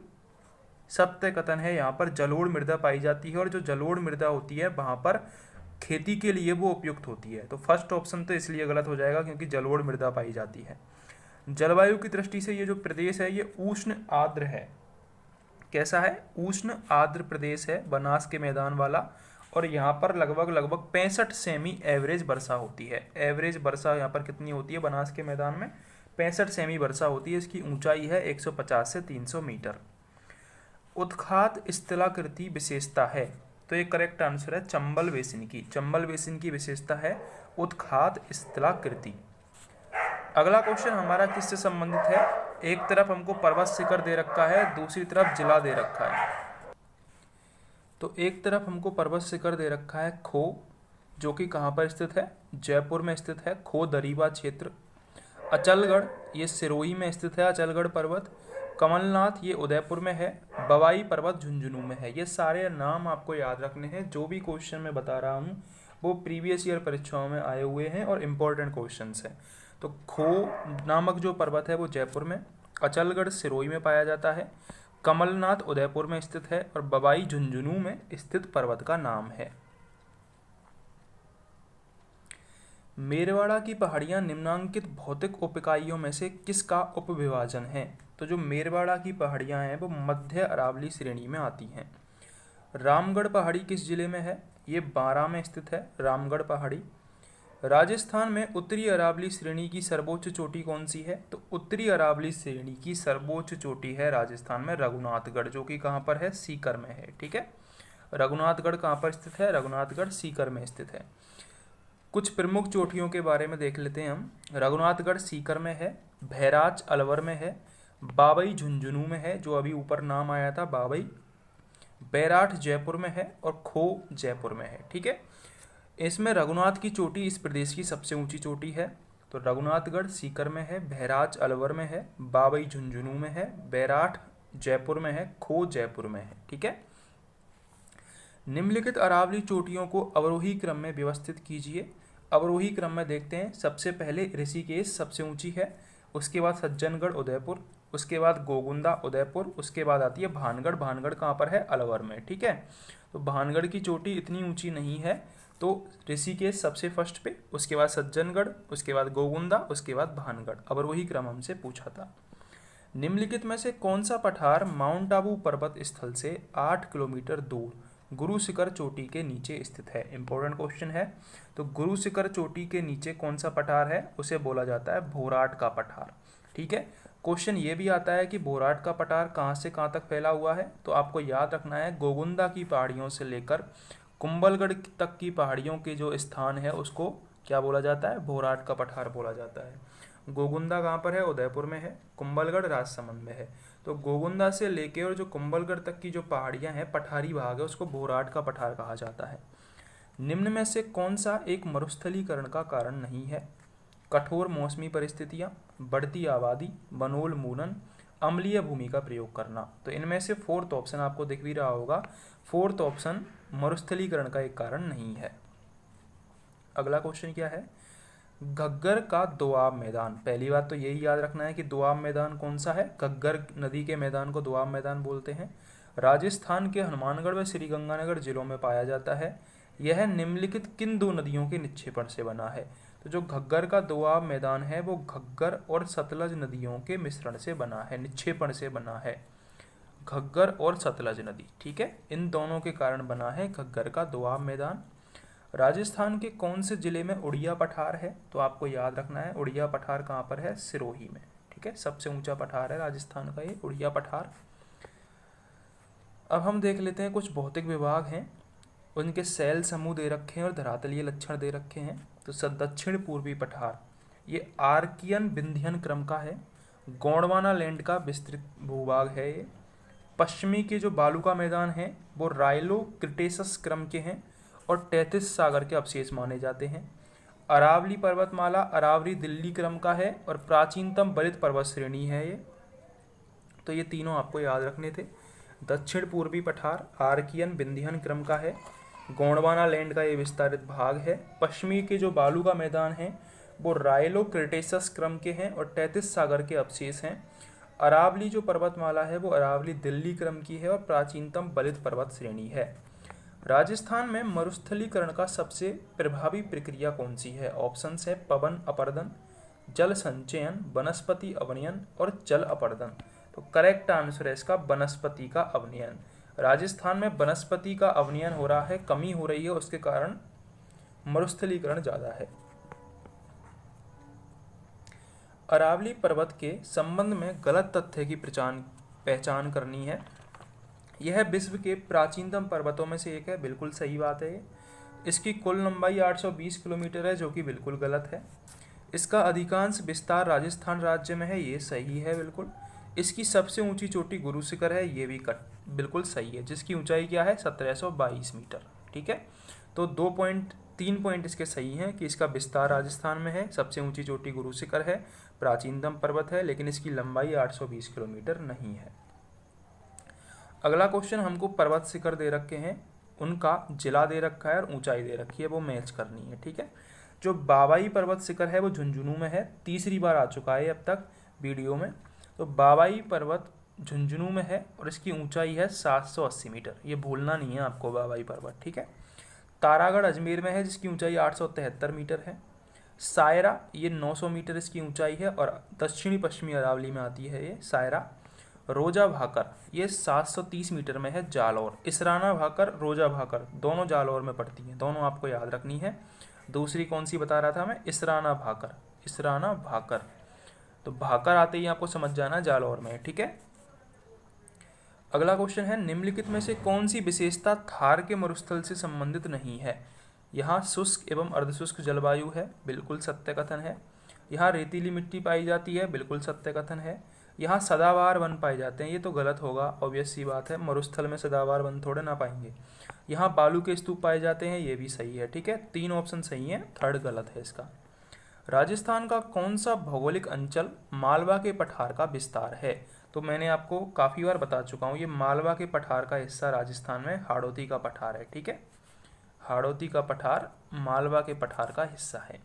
सत्य कथन है। यहाँ पर जलोढ़ मृदा पाई जाती है और जो जलोढ़ मृदा होती है वहाँ पर खेती के लिए वो उपयुक्त होती है। तो फर्स्ट ऑप्शन तो इसलिए गलत हो जाएगा क्योंकि जलोढ़ मृदा पाई जाती है। जलवायु की दृष्टि से ये जो प्रदेश है ये उष्ण आर्द्र है। कैसा है? उष्ण आर्द्र प्रदेश है बनास के मैदान वाला। और यहाँ पर लगभग 65 सेमी एवरेज वर्षा होती है। एवरेज वर्षा यहाँ पर कितनी होती है बनास के मैदान में? 65 सेमी वर्षा होती है। इसकी ऊंचाई है 150 से 300 मीटर। उत्खात स्थलाकृति विशेषता है, तो ये करेक्ट आंसर है चंबल बेसिन की। चंबल बेसिन की विशेषता है उत्खात स्थलाकृति। अगला क्वेश्चन हमारा किससे संबंधित है? एक तरफ हमको पर्वत शिखर दे रखा है, दूसरी तरफ जिला दे रखा है। तो एक तरफ हमको पर्वत शिखर दे रखा है खो, जो कि कहाँ पर स्थित है? जयपुर में स्थित है, खो दरीबा क्षेत्र। अचलगढ़ ये सिरोही में स्थित है, अचलगढ़ पर्वत। कमलनाथ ये उदयपुर में है। बवाई पर्वत झुंझुनू में है। ये सारे नाम आपको याद रखने हैं। जो भी क्वेश्चन मैं बता रहा हूँ वो प्रीवियस ईयर परीक्षाओं में आए हुए हैं और इम्पोर्टेंट क्वेश्चन हैं। तो खो नामक जो पर्वत है वो जयपुर में, अचलगढ़ सिरोही में पाया जाता है, कमलनाथ उदयपुर में स्थित है और बवाई झुंझुनू में स्थित पर्वत का नाम है। मेरवाड़ा की पहाड़ियाँ निम्नांकित भौतिक उप इकाइयों में से किसका उपविभाजन है? तो जो मेरवाड़ा की पहाड़ियाँ हैं वो मध्य अरावली श्रेणी में आती हैं। रामगढ़ पहाड़ी किस जिले में है? ये बारां में स्थित है, रामगढ़ पहाड़ी। राजस्थान में उत्तरी अरावली श्रेणी की सर्वोच्च चोटी कौन सी है? तो उत्तरी अरावली श्रेणी की सर्वोच्च चोटी है राजस्थान में रघुनाथगढ़, जो कि कहाँ पर है? सीकर में है, ठीक है। रघुनाथगढ़ कहाँ पर स्थित है? रघुनाथगढ़ सीकर में स्थित है। कुछ प्रमुख चोटियों के बारे में देख लेते हैं हम। रघुनाथगढ़ सीकर में है, भैराच अलवर में है, बाबई झुंझुनू में है, जो अभी ऊपर नाम आया था बाबई, बैराठ जयपुर में है और खो जयपुर में है, ठीक है। इसमें रघुनाथ की चोटी इस प्रदेश की सबसे ऊंची चोटी है। तो रघुनाथगढ़ सीकर में है, बहराच अलवर में है, बाबई झुंझुनू में है, बैराठ जयपुर में है, खो जयपुर में है, ठीक है। निम्नलिखित अरावली चोटियों को अवरोही क्रम में व्यवस्थित कीजिए। अवरोही क्रम में देखते हैं, सबसे पहले ऋषिकेश सबसे ऊंची है, उसके बाद सज्जनगढ़ उदयपुर, उसके बाद गोगुंदा उदयपुर, उसके बाद आती है भानगढ़। भानगढ़ कहाँ पर है? अलवर में, ठीक है। तो भानगढ़ की चोटी इतनी ऊंची नहीं है, तो ऋषिकेश सबसे फर्स्ट पे, उसके बाद सज्जनगढ़, उसके बाद गोगुंदा, उसके बाद भानगढ़। अवरोही क्रम हमसे पूछा था। निम्नलिखित में से कौन सा पठार माउंट आबू पर्वत स्थल से 8 किलोमीटर दूर गुरु शिखर चोटी के नीचे स्थित है? इंपॉर्टेंट क्वेश्चन है। तो गुरु शिखर चोटी के नीचे कौन सा पठार है? उसे बोला जाता है भोराट का पठार, ठीक है। क्वेश्चन ये भी आता है कि भोराट का पठार कहाँ से कहाँ तक फैला हुआ है? तो आपको याद रखना है गोगुंदा की पहाड़ियों से लेकर कुंभलगढ़ तक की पहाड़ियों के जो स्थान है उसको क्या बोला जाता है? भोराट का पठार बोला जाता है। गोगुंदा कहाँ पर है? उदयपुर में है। कुंभलगढ़ राजसमंद में है। तो गोगुंदा से लेके और जो कुंभलगढ़ तक की जो पहाड़ियाँ हैं, पठारी भाग है, उसको भोराट का पठार कहा जाता है। निम्न में से कौन सा एक मरुस्थलीकरण का कारण नहीं है? कठोर मौसमी परिस्थितियाँ, बढ़ती आबादी, वनोन्मूलन, अम्लीय भूमि का प्रयोग करना। तो इनमें से फोर्थ ऑप्शन आपको दिख भी रहा होगा, फोर्थ ऑप्शन मरुस्थलीकरण का एक कारण नहीं है। अगला क्वेश्चन क्या है? घग्गर का दोआब मैदान। पहली बात तो यही याद रखना है कि दोआब मैदान कौन सा है? घग्गर नदी के मैदान को दोआब मैदान बोलते हैं। राजस्थान के हनुमानगढ़ व श्रीगंगानगर जिलों में पाया जाता है। यह निम्नलिखित किन दो नदियों के निक्षेपण से बना है? तो जो घग्गर का दोआब मैदान है वो घग्गर और सतलज नदियों के मिश्रण से बना है, निक्षेपण से बना है। घग्गर और सतलज नदी, ठीक है, इन दोनों के कारण बना है घग्गर का दोआब मैदान। राजस्थान के कौन से जिले में उड़िया पठार है? तो आपको याद रखना है उड़िया पठार कहाँ पर है? सिरोही में, ठीक है, सबसे ऊंचा पठार है राजस्थान का ये उड़िया पठार। अब हम देख लेते हैं कुछ भौतिक विभाग हैं, उनके शैल समूह दे रखे हैं और धरातलीय लक्षण दे रखे हैं। तो दक्षिण पूर्वी पठार ये आर्कियन विंध्यन क्रम का है, गोंडवाना लैंड का विस्तृत भूभाग है ये। पश्चिमी के जो बालू का मैदान है वो राइलो क्रिटेसस क्रम के हैं और तैतीस सागर के अवशेष माने जाते हैं। अरावली पर्वतमाला अरावली दिल्ली क्रम का है और प्राचीनतम बलित पर्वत श्रेणी है ये। तो ये तीनों आपको याद रखने थे। दक्षिण पूर्वी पठार आर्कियन विंध्यन क्रम का है, गोंडवाना लैंड का ये विस्तारित भाग है। पश्चिमी के जो बालू का मैदान है वो राइलो क्रिटेसस क्रम के हैं और 33 सागर के अवशेष हैं। अरावली जो पर्वतमाला है वो अरावली दिल्ली क्रम की है और प्राचीनतम बलित पर्वत श्रेणी है। राजस्थान में मरुस्थलीकरण का सबसे प्रभावी प्रक्रिया कौन सी है? ऑप्शंस है पवन अपर्दन, जल संचयन, वनस्पति अवनयन और जल अपर्दन। तो करेक्ट आंसर है इसका वनस्पति का अवनयन। राजस्थान में वनस्पति का अवनयन हो रहा है, कमी हो रही है, उसके कारण मरुस्थलीकरण ज्यादा है। अरावली पर्वत के संबंध में गलत तथ्य की पहचान करनी है। यह विश्व के प्राचीनतम पर्वतों में से एक है, बिल्कुल सही बात है ये। इसकी कुल लंबाई 820 किलोमीटर है, जो कि बिल्कुल गलत है। इसका अधिकांश विस्तार राजस्थान राज्य में है, ये सही है बिल्कुल। इसकी सबसे ऊंची चोटी गुरु शिखर है, ये भी बिल्कुल सही है, जिसकी ऊंचाई क्या है? 1722 मीटर, ठीक है। तो 3 पॉइंट इसके सही हैं कि इसका विस्तार राजस्थान में है, सबसे ऊंची चोटी गुरु शिखर है, प्राचीनतम पर्वत है, लेकिन इसकी लंबाई 820 किलोमीटर नहीं है। अगला क्वेश्चन हमको पर्वत शिखर दे रखे हैं, उनका जिला दे रखा है और ऊंचाई दे रखी है, वो मैच करनी है, ठीक है। जो बाबाई पर्वत शिखर है वो झुंझुनू में है, तीसरी बार आ चुका है अब तक वीडियो में। तो बाबाई पर्वत झुंझुनू में है और इसकी ऊंचाई है 780 मीटर, ये भूलना नहीं है आपको बाबाई पर्वत, ठीक है। तारागढ़ अजमेर में है, जिसकी ऊंचाई 873 मीटर है। सायरा ये 900 मीटर इसकी ऊंचाई है और दक्षिणी पश्चिमी अरावली में आती है ये सायरा। रोजा भाकर ये 730 मीटर में है जालौर। इसराना भाकर, रोजा भाकर दोनों जालौर में पड़ती हैं, दोनों आपको याद रखनी है। दूसरी कौन सी बता रहा था मैं? इसराना भाकर, इसराना भाकर। तो भाकर आते ही आपको समझ जाना जालौर में, ठीक है। अगला क्वेश्चन है, निम्नलिखित में से कौन सी विशेषता थार के मरुस्थल से संबंधित नहीं है? यहाँ शुष्क एवं अर्धशुष्क जलवायु है, बिल्कुल सत्य कथन है। यहाँ रेतीली मिट्टी पाई जाती है, बिल्कुल सत्य कथन है। यहाँ सदाबहार वन पाए जाते हैं, ये तो गलत होगा, ऑब्वियस सी बात है, मरुस्थल में सदाबहार वन थोड़े ना पाएंगे। यहाँ बालू के स्तूप पाए जाते हैं, ये भी सही है, ठीक है। 3 ऑप्शन सही है, थर्ड गलत है इसका। राजस्थान का कौन सा भौगोलिक अंचल मालवा के पठार का विस्तार है? तो मैंने आपको काफ़ी बार बता चुका हूँ, ये मालवा के पठार का हिस्सा राजस्थान में हाड़ौती का पठार है, ठीक है। हाड़ौती का पठार मालवा के पठार का हिस्सा है।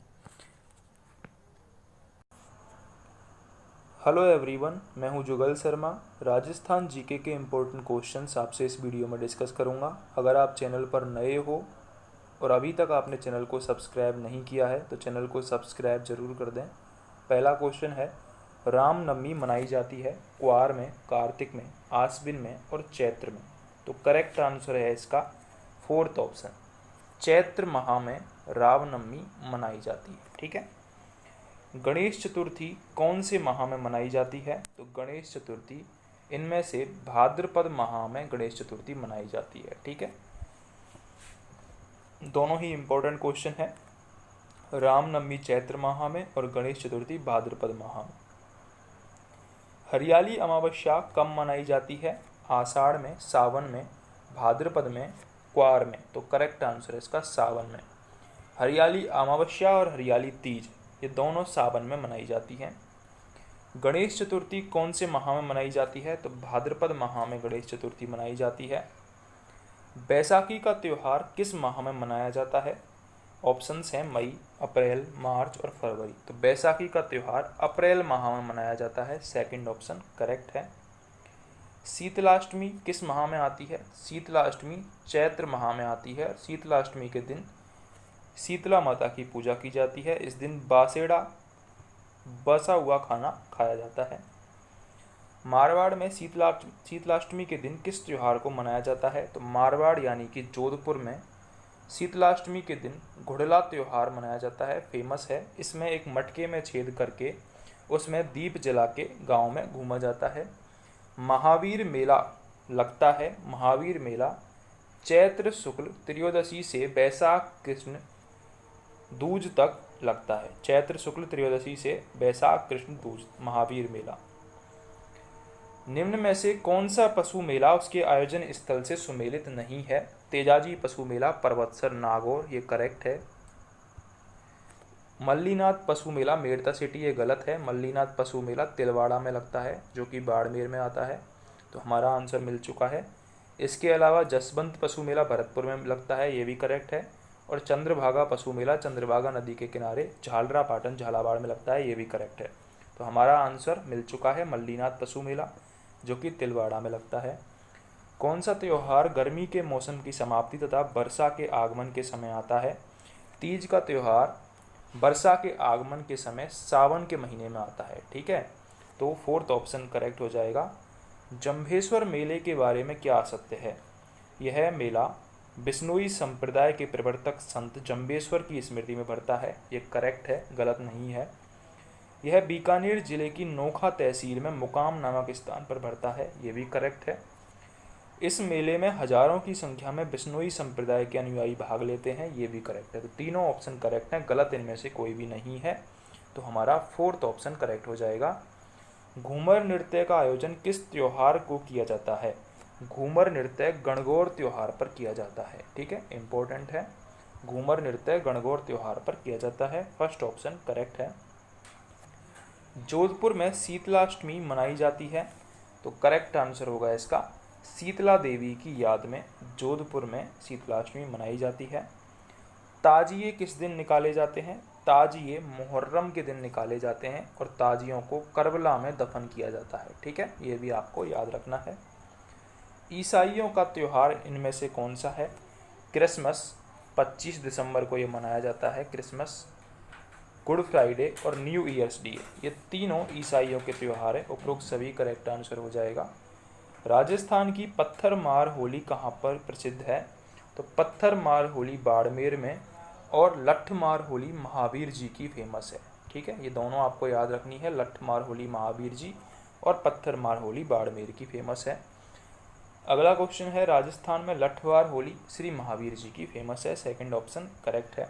हेलो एवरीवन, मैं हूं जुगल शर्मा। राजस्थान जीके के इम्पोर्टेंट क्वेश्चंस आपसे इस वीडियो में डिस्कस करूंगा। अगर आप चैनल पर नए हो और अभी तक आपने चैनल को सब्सक्राइब नहीं किया है तो चैनल को सब्सक्राइब जरूर कर दें। पहला क्वेश्चन है, रामनवमी मनाई जाती है क्वार में, कार्तिक में, आश्विन में और चैत्र में। तो करेक्ट आंसर है इसका 4th ऑप्शन, चैत्र माह में रामनवमी मनाई जाती है, ठीक है। गणेश चतुर्थी कौन से माह में मनाई जाती है? तो गणेश चतुर्थी इनमें से भाद्रपद माह में गणेश चतुर्थी मनाई जाती है, ठीक है। दोनों ही इंपॉर्टेंट क्वेश्चन है, रामनवमी चैत्र माह में और गणेश चतुर्थी भाद्रपद माह में। हरियाली अमावस्या कब मनाई जाती है? आषाढ़ में, सावन में, भाद्रपद में, क्वार में। तो करेक्ट आंसर है इसका सावन में। हरियाली अमावस्या और हरियाली तीज ये दोनों सावन में मनाई जाती हैं। गणेश चतुर्थी कौन से माह में मनाई जाती है? तो भाद्रपद माह में गणेश चतुर्थी मनाई जाती है। बैसाखी का त्यौहार किस माह में मनाया जाता है? ऑप्शंस हैं मई, अप्रैल, मार्च और फरवरी। तो बैसाखी का त्यौहार अप्रैल माह में मनाया जाता है, 2nd ऑप्शन करेक्ट है। शीतलाष्टमी किस माह में आती है? शीतलाष्टमी चैत्र माह में आती है। शीतलाष्टमी के दिन शीतला माता की पूजा की जाती है। इस दिन बासेड़ा, बसा हुआ खाना खाया जाता है। मारवाड़ में शीतलाष्टमी के दिन किस त्योहार को मनाया जाता है? तो मारवाड़ यानी कि जोधपुर में शीतलाष्टमी के दिन घुड़ला त्योहार मनाया जाता है, फेमस है। इसमें एक मटके में छेद करके उसमें दीप जला के गाँव में घूमा जाता है। महावीर मेला लगता है। महावीर मेला चैत्र शुक्ल त्रयोदशी से बैसाख कृष्ण दूज तक लगता है। चैत्र शुक्ल त्रयोदशी से बैसाख कृष्ण दूज महावीर मेला। निम्न में से कौन सा पशु मेला उसके आयोजन स्थल से सुमेलित नहीं है? तेजाजी पशु मेला पर्वतसर नागौर, ये करेक्ट है। मल्लीनाथ पशु मेला मेड़ता सिटी, ये गलत है। मल्लीनाथ पशु मेला तिलवाड़ा में लगता है जो कि बाड़मेर में आता है, तो हमारा आंसर मिल चुका है। इसके अलावा जसवंत पशु मेला भरतपुर में लगता है, ये भी करेक्ट है। और चंद्रभागा पशु मेला चंद्रभागा नदी के किनारे झालरा पाटन झालावाड़ में लगता है, ये भी करेक्ट है। तो हमारा आंसर मिल चुका है मल्लीनाथ पशु मेला जो कि तिलवाड़ा में लगता है। कौन सा त्यौहार गर्मी के मौसम की समाप्ति तथा वर्षा के आगमन के समय आता है? तीज का त्यौहार वर्षा के आगमन के समय सावन के महीने में आता है, ठीक है। तो फोर्थ ऑप्शन करेक्ट हो जाएगा। जंभेश्वर मेले के बारे में क्या सत्य है? यह मेला बिश्नोई संप्रदाय के प्रवर्तक संत जंबेश्वर की स्मृति में भरता है, ये करेक्ट है, गलत नहीं है। यह बीकानेर जिले की नोखा तहसील में मुकाम नामक स्थान पर भरता है, ये भी करेक्ट है। इस मेले में हजारों की संख्या में बिश्नोई संप्रदाय के अनुयायी भाग लेते हैं, ये भी करेक्ट है। तो तीनों ऑप्शन करेक्ट हैं, गलत इनमें से कोई भी नहीं है। तो हमारा फोर्थ ऑप्शन करेक्ट हो जाएगा। घूमर नृत्य का आयोजन किस त्योहार को किया जाता है? घूमर नृत्य गणगौर त्योहार पर किया जाता है, ठीक है, इंपॉर्टेंट है। घूमर नृत्य गणगौर त्योहार पर किया जाता है, फर्स्ट ऑप्शन करेक्ट है। जोधपुर में शीतलाष्टमी मनाई जाती है, तो करेक्ट आंसर होगा इसका शीतला देवी की याद में जोधपुर में शीतलाष्टमी मनाई जाती है। ताजिए किस दिन निकाले जाते हैं? ताजिए मुहर्रम के दिन निकाले जाते हैं और ताजियों को करबला में दफन किया जाता है, ठीक है, ये भी आपको याद रखना है। ईसाइयों का त्यौहार इनमें से कौन सा है? क्रिसमस 25 दिसंबर को ये मनाया जाता है। क्रिसमस, गुड फ्राइडे और न्यू ईयर्स डे, ये तीनों ईसाइयों के त्यौहार है। उपरोक्त सभी करेक्ट आंसर हो जाएगा। राजस्थान की पत्थर मार होली कहाँ पर प्रसिद्ध है? तो पत्थर मार होली बाड़मेर में और लठ मार होली महावीर जी की फेमस है, ठीक है, ये दोनों आपको याद रखनी है। लठ मार होली महावीर जी और पत्थर मार होली बाड़मेर की फेमस है। अगला क्वेश्चन है, राजस्थान में लठवार होली श्री महावीर जी की फेमस है, सेकंड ऑप्शन करेक्ट है।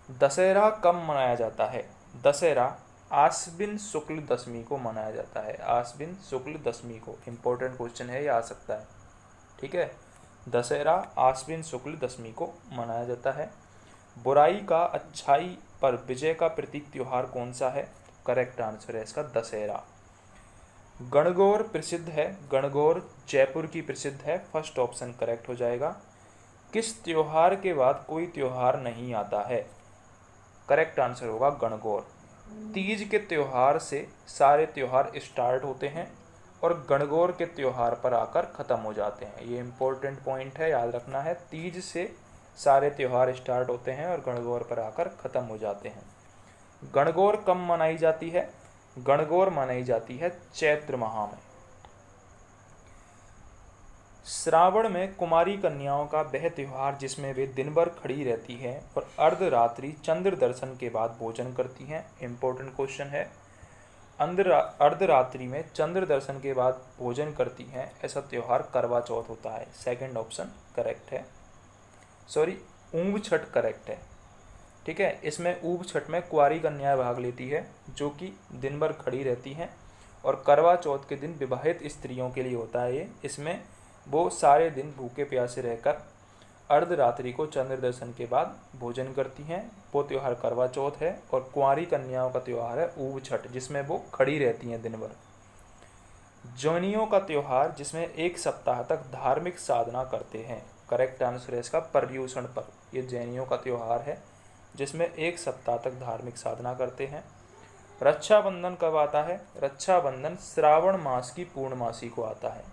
दशहरा कब मनाया जाता है? दशहरा आश्विन शुक्ल दशमी को मनाया जाता है। आश्विन शुक्ल दशमी को, इंपॉर्टेंट क्वेश्चन है, ये आ सकता है, ठीक है। दशहरा आश्विन शुक्ल दशमी को मनाया जाता है। बुराई का अच्छाई पर विजय का प्रतीक त्योहार कौन सा है? करेक्ट आंसर है इसका दशहरा। गणगौर प्रसिद्ध है, गणगौर जयपुर की प्रसिद्ध है, फर्स्ट ऑप्शन करेक्ट हो जाएगा। किस त्योहार के बाद कोई त्योहार नहीं आता है? करेक्ट आंसर होगा गणगौर। तीज के त्योहार से सारे त्योहार स्टार्ट होते हैं और गणगौर के त्योहार पर आकर ख़त्म हो जाते हैं, ये इंपॉर्टेंट पॉइंट है, याद रखना है। तीज से सारे त्योहार स्टार्ट होते हैं और गणगौर पर आकर ख़त्म हो जाते हैं। गणगौर कब मनाई जाती है? गणगौर मनाई जाती है चैत्र माह में। श्रावण में कुमारी कन्याओं का वह त्योहार जिसमें वे दिन भर खड़ी रहती हैं और अर्धरात्रि चंद्र दर्शन के बाद भोजन करती हैं, इंपॉर्टेंट क्वेश्चन है। अर्धरात्रि में चंद्र दर्शन के बाद भोजन करती हैं, ऐसा त्योहार करवा चौथ होता है, सेकंड ऑप्शन करेक्ट है। सॉरी, ऊंभ छठ करेक्ट है, ठीक है। इसमें ऊंभ छठ में कुंवारी कन्याएं भाग लेती है जो कि दिन भर खड़ी रहती हैं, और करवा चौथ के दिन विवाहित स्त्रियों के लिए होता है ये। इसमें वो सारे दिन भूखे प्यासे रहकर अर्धरात्रि को चंद्र दर्शन के बाद भोजन करती हैं, वो त्यौहार करवा चौथ है। और कुंवारी कन्याओं का त्यौहार है ऊब छठ, जिसमें वो खड़ी रहती हैं दिन भर। जैनियों का त्यौहार जिसमें एक सप्ताह तक धार्मिक साधना करते हैं, करेक्ट आंसर है इसका पर्युषण पर्व। ये जैनियों का त्यौहार है जिसमें एक सप्ताह तक धार्मिक साधना करते हैं। रक्षाबंधन कब आता है? रक्षाबंधन श्रावण मास की पूर्णमासी को आता है।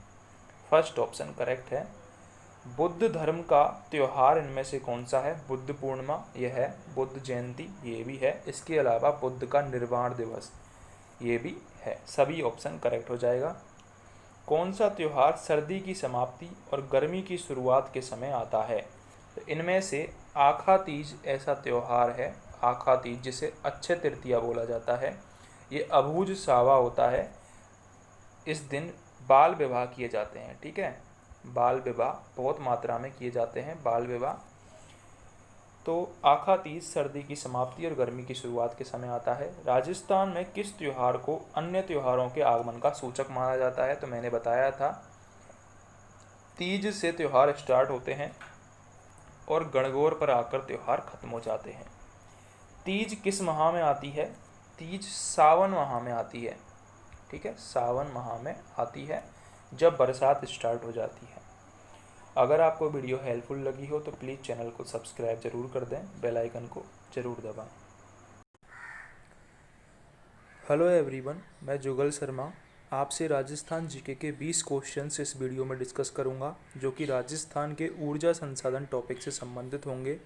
फर्स्ट ऑप्शन करेक्ट है। बुद्ध धर्म का त्योहार इनमें से कौन सा है? बुद्ध पूर्णिमा यह है, बुद्ध जयंती ये भी है, इसके अलावा बुद्ध का निर्वाण दिवस ये भी है। सभी ऑप्शन करेक्ट हो जाएगा। कौन सा त्योहार सर्दी की समाप्ति और गर्मी की शुरुआत के समय आता है? तो इनमें से आखा तीज ऐसा त्योहार है, आखा तीज जिसे अक्षय तृतीया बोला जाता है। ये अबूझ सावा होता है। इस दिन बाल विवाह किए जाते हैं, ठीक है, बाल विवाह बहुत मात्रा में किए जाते हैं, बाल विवाह। तो आखा तीज सर्दी की समाप्ति और गर्मी की शुरुआत के समय आता है। राजस्थान में किस त्योहार को अन्य त्योहारों के आगमन का सूचक माना जाता है? तो मैंने बताया था, तीज से त्योहार स्टार्ट होते हैं और गणगौर पर आकर त्योहार खत्म हो जाते हैं। तीज किस माह में आती है? तीज सावन माह में आती है, ठीक है, सावन माह में आती है जब बरसात स्टार्ट हो जाती है। अगर आपको वीडियो हेल्पफुल लगी हो तो प्लीज़ चैनल को सब्सक्राइब जरूर कर दें, बेल आइकन को जरूर दबाएं। हेलो एवरीवन, मैं जुगल शर्मा आपसे राजस्थान जीके के 20 क्वेश्चंस इस वीडियो में डिस्कस करूंगा, जो कि राजस्थान के ऊर्जा संसाधन टॉपिक से संबंधित होंगे।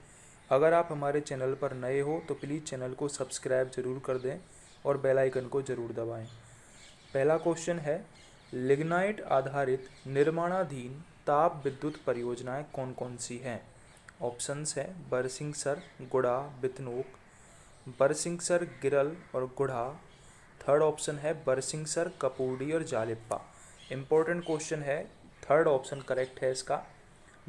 अगर आप हमारे चैनल पर नए हो तो प्लीज़ चैनल को सब्सक्राइब जरूर कर दें और बेल आइकन को ज़रूर दबाएं। पहला क्वेश्चन है, लिग्नाइट आधारित निर्माणाधीन ताप विद्युत परियोजनाएं कौन कौन सी हैं? ऑप्शंस हैं बरसिंहसर, गुढ़ा, बितनोक, बरसिंहसर, गिरल और गुढ़ा। थर्ड ऑप्शन है बरसिंहसर, कपूरडी और जालिप्पा। इंपॉर्टेंट क्वेश्चन है, थर्ड ऑप्शन करेक्ट है इसका,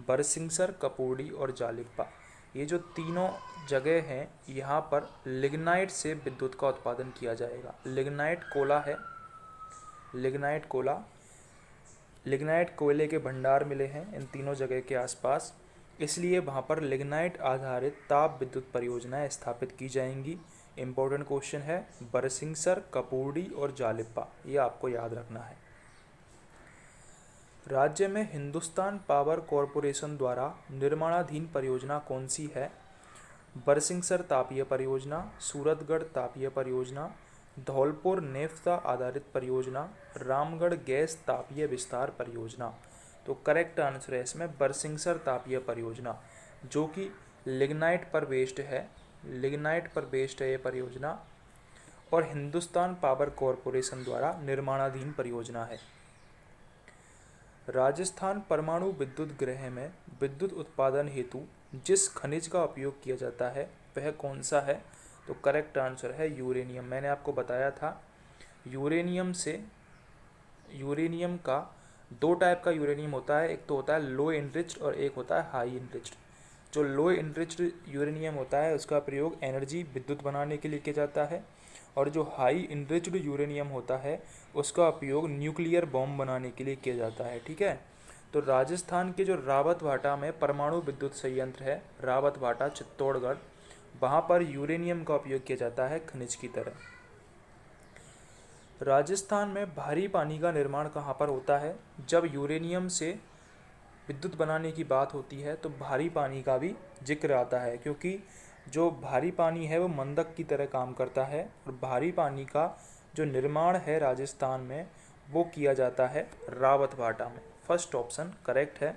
बरसिंहसर, कपूरडी और जालिप्पा। ये जो तीनों जगह हैं यहाँ पर लिग्नाइट से विद्युत का उत्पादन किया जाएगा। लिग्नाइट कोला है, लिग्नाइट कोला, लिग्नाइट कोयले के भंडार मिले हैं इन तीनों जगह के आसपास, इसलिए वहाँ पर लिग्नाइट आधारित ताप विद्युत परियोजनाएं स्थापित की जाएंगी। इम्पोर्टेंट क्वेश्चन है बरसिंहसर, कपूरडी और जालिप्पा, ये आपको याद रखना है। राज्य में हिंदुस्तान पावर कॉरपोरेशन द्वारा निर्माणाधीन परियोजना कौन सी है? बरसिंहसर तापीय परियोजना, सूरतगढ़ तापीय परियोजना, धौलपुर नेफ्ता आधारित परियोजना, रामगढ़ गैस तापीय विस्तार परियोजना। तो करेक्ट आंसर है इसमें बरसिंहसर तापीय परियोजना, जो कि लिग्नाइट पर बेस्ड है, लिग्नाइट पर बेस्ड है ये परियोजना और हिंदुस्तान पावर कॉरपोरेशन द्वारा निर्माणाधीन परियोजना है। राजस्थान परमाणु विद्युत गृह में विद्युत उत्पादन हेतु जिस खनिज का उपयोग किया जाता है वह कौन सा है? तो करेक्ट आंसर है यूरेनियम। मैंने आपको बताया था यूरेनियम से, यूरेनियम का दो टाइप का यूरेनियम होता है, एक तो होता है लो इनरिच्ड और एक होता है हाई इनरिच्ड। जो लो इनरिच्ड यूरेनियम होता है उसका प्रयोग एनर्जी विद्युत बनाने के लिए किया जाता है, और जो हाई इनरिच्ड यूरेनियम होता है उसका उपयोग न्यूक्लियर बॉम्ब बनाने के लिए किया जाता है, ठीक है। तो राजस्थान के जो रावतभाटा में परमाणु विद्युत संयंत्र है, रावतभाटा चित्तौड़गढ़, वहाँ पर यूरेनियम का उपयोग किया जाता है खनिज की तरह। राजस्थान में भारी पानी का निर्माण कहाँ पर होता है? जब यूरेनियम से विद्युत बनाने की बात होती है तो भारी पानी का भी जिक्र आता है, क्योंकि जो भारी पानी है वो मंदक की तरह काम करता है और भारी पानी का जो निर्माण है राजस्थान में वो किया जाता है रावतभाटा में। फर्स्ट ऑप्शन करेक्ट है।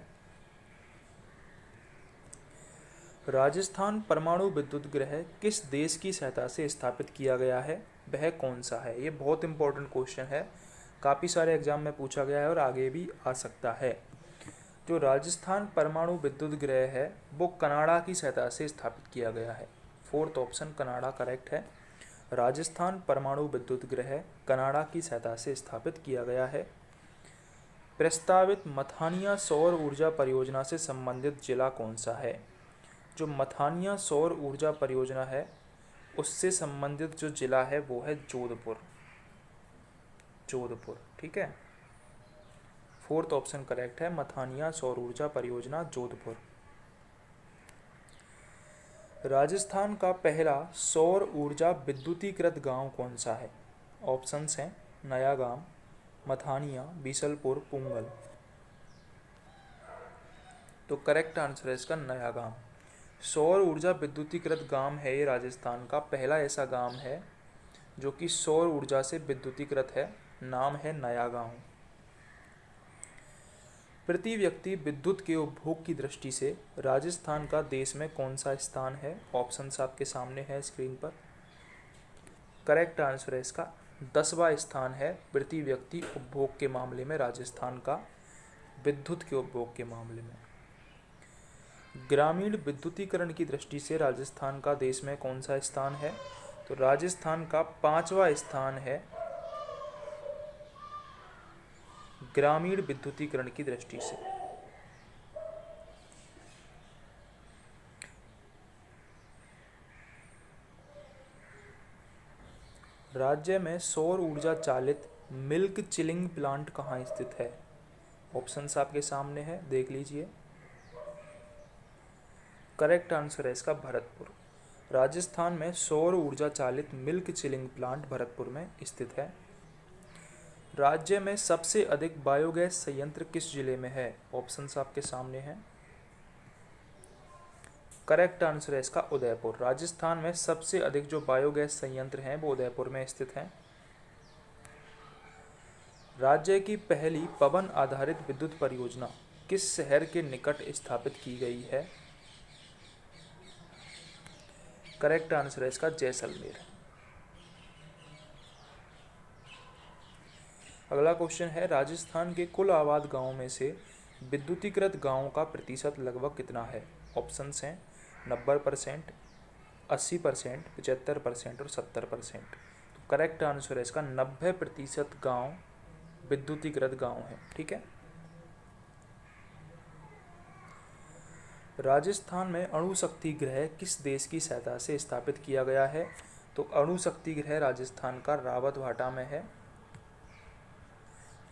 राजस्थान परमाणु विद्युत गृह किस देश की सहायता से स्थापित किया गया है? वह कौन सा है? ये बहुत इंपॉर्टेंट क्वेश्चन है, काफ़ी सारे एग्जाम में पूछा गया है और आगे भी आ सकता है। जो राजस्थान परमाणु विद्युत गृह है वो कनाडा की सहायता से स्थापित किया गया है। फोर्थ ऑप्शन कनाडा करेक्ट है। राजस्थान परमाणु विद्युत गृह कनाडा की सहायता से स्थापित किया गया है। प्रस्तावित मथानिया सौर ऊर्जा परियोजना से संबंधित जिला कौन सा है? जो मथानिया सौर ऊर्जा परियोजना है उससे संबंधित जो जिला है वो है जोधपुर, जोधपुर, ठीक है। फोर्थ ऑप्शन करेक्ट है, मथानिया सौर ऊर्जा परियोजना जोधपुर। राजस्थान का पहला सौर ऊर्जा विद्युतीकृत गांव कौन सा है? ऑप्शंस हैं नया गांव, मथानिया, बीसलपुर, पुंगल। तो करेक्ट आंसर है इसका नया गांव। सौर ऊर्जा विद्युतीकृत गांव है ये राजस्थान का पहला ऐसा गांव है जो कि सौर ऊर्जा से विद्युतीकृत है, नाम है नया गांव। प्रति व्यक्ति विद्युत के उपभोग की दृष्टि से राजस्थान का देश में कौन सा स्थान है? ऑप्शंस आपके सामने है स्क्रीन पर। करेक्ट आंसर है इसका 10वां स्थान है प्रति व्यक्ति उपभोग के मामले में राजस्थान का, विद्युत के उपभोग के मामले में। ग्रामीण विद्युतीकरण की दृष्टि से राजस्थान का देश में कौन सा स्थान है? तो राजस्थान का 5वां स्थान है ग्रामीण विद्युतीकरण की दृष्टि से। राज्य में सौर ऊर्जा चालित मिल्क चिलिंग प्लांट कहाँ स्थित है? ऑप्शंस आपके सामने है, देख लीजिए। करेक्ट आंसर है इसका भरतपुर। राजस्थान में सौर ऊर्जा चालित मिल्क चिलिंग प्लांट भरतपुर में स्थित है। राज्य में सबसे अधिक बायोगैस संयंत्र किस जिले में है? ऑप्शंस आपके सामने हैं। करेक्ट आंसर है इसका उदयपुर। राजस्थान में सबसे अधिक जो बायोगैस संयंत्र हैं वो उदयपुर में स्थित हैं। राज्य की पहली पवन आधारित विद्युत परियोजना किस शहर के निकट स्थापित की गई है? करेक्ट आंसर है इसका जैसलमेर। अगला क्वेश्चन है, राजस्थान के कुल आबाद गांवों में से विद्युतीकृत गांवों का प्रतिशत लगभग कितना है? ऑप्शंस हैं 90%, 80%, 75% और 70%। तो करेक्ट आंसर है इसका 90% गांव विद्युतीकृत गांव है। ठीक है। राजस्थान में अणु शक्ति गृह किस देश की सहायता से स्थापित किया गया है? तो अणु शक्ति गृह राजस्थान का रावतभाटा में है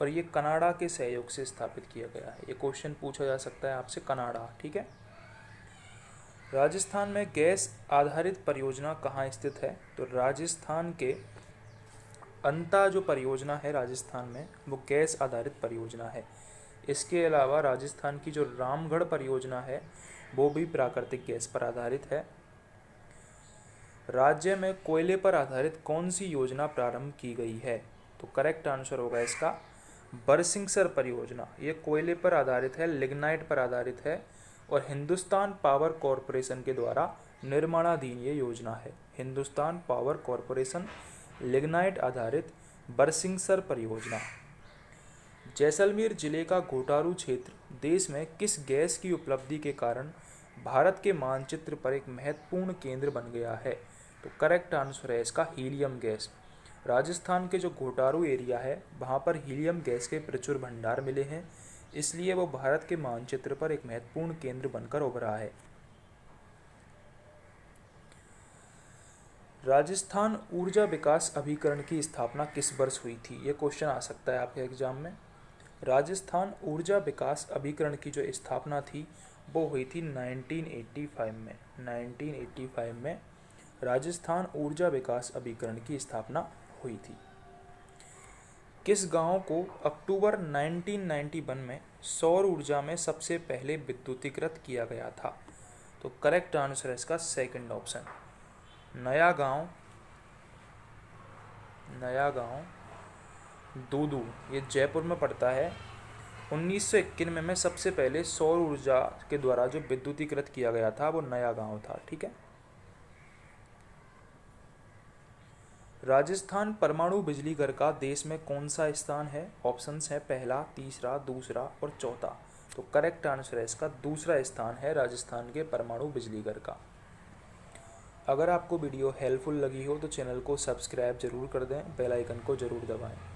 और ये कनाडा के सहयोग से स्थापित किया गया है। ये क्वेश्चन पूछा जा सकता है आपसे, कनाडा। ठीक है। राजस्थान में गैस आधारित परियोजना कहाँ स्थित है? तो राजस्थान के अंता जो परियोजना है राजस्थान में वो गैस आधारित परियोजना है। इसके अलावा राजस्थान की जो रामगढ़ परियोजना है वो भी प्राकृतिक गैस पर आधारित है। राज्य में कोयले पर आधारित कौन सी योजना प्रारंभ की गई है? तो करेक्ट आंसर होगा इसका बरसिंगसर परियोजना। ये कोयले पर आधारित है, लिग्नाइट पर आधारित है और हिंदुस्तान पावर कॉरपोरेशन के द्वारा निर्माणाधीन ये योजना है। हिंदुस्तान पावर कॉरपोरेशन लिग्नाइट आधारित बरसिंगसर परियोजना। जैसलमेर जिले का घोटारू क्षेत्र देश में किस गैस की उपलब्धि के कारण भारत के मानचित्र पर एक महत्वपूर्ण केंद्र बन गया है? तो करेक्ट आंसर है इसका हीलियम गैस। राजस्थान के जो घोटारू एरिया है वहाँ पर हीलियम गैस के प्रचुर भंडार मिले हैं, इसलिए वो भारत के मानचित्र पर एक महत्वपूर्ण केंद्र बनकर उभरा है। राजस्थान ऊर्जा विकास अभिकरण की स्थापना किस वर्ष हुई थी? ये क्वेश्चन आ सकता है आपके एग्जाम में। राजस्थान ऊर्जा विकास अभिकरण की जो स्थापना थी वो हुई थी 1985 में। 1985 में राजस्थान ऊर्जा विकास अभिकरण की स्थापना हुई थी। किस गांव को अक्टूबर 1991 में सौर ऊर्जा में सबसे पहले विद्युतीकृत किया गया था? तो करेक्ट आंसर है इसका सेकंड ऑप्शन, नया गांव। नया गांव दूदू, ये जयपुर में पड़ता है। 1991 में सबसे पहले सौर ऊर्जा के द्वारा जो विद्युतीकृत किया गया था वो नया गांव था। ठीक है। राजस्थान परमाणु बिजली घर का देश में कौन सा स्थान है? ऑप्शंस है पहला, तीसरा, दूसरा और चौथा। तो करेक्ट आंसर है इसका दूसरा स्थान है राजस्थान के परमाणु बिजली घर का। अगर आपको वीडियो हेल्पफुल लगी हो तो चैनल को सब्सक्राइब जरूर कर दें, बेल आइकन को जरूर दबाएं।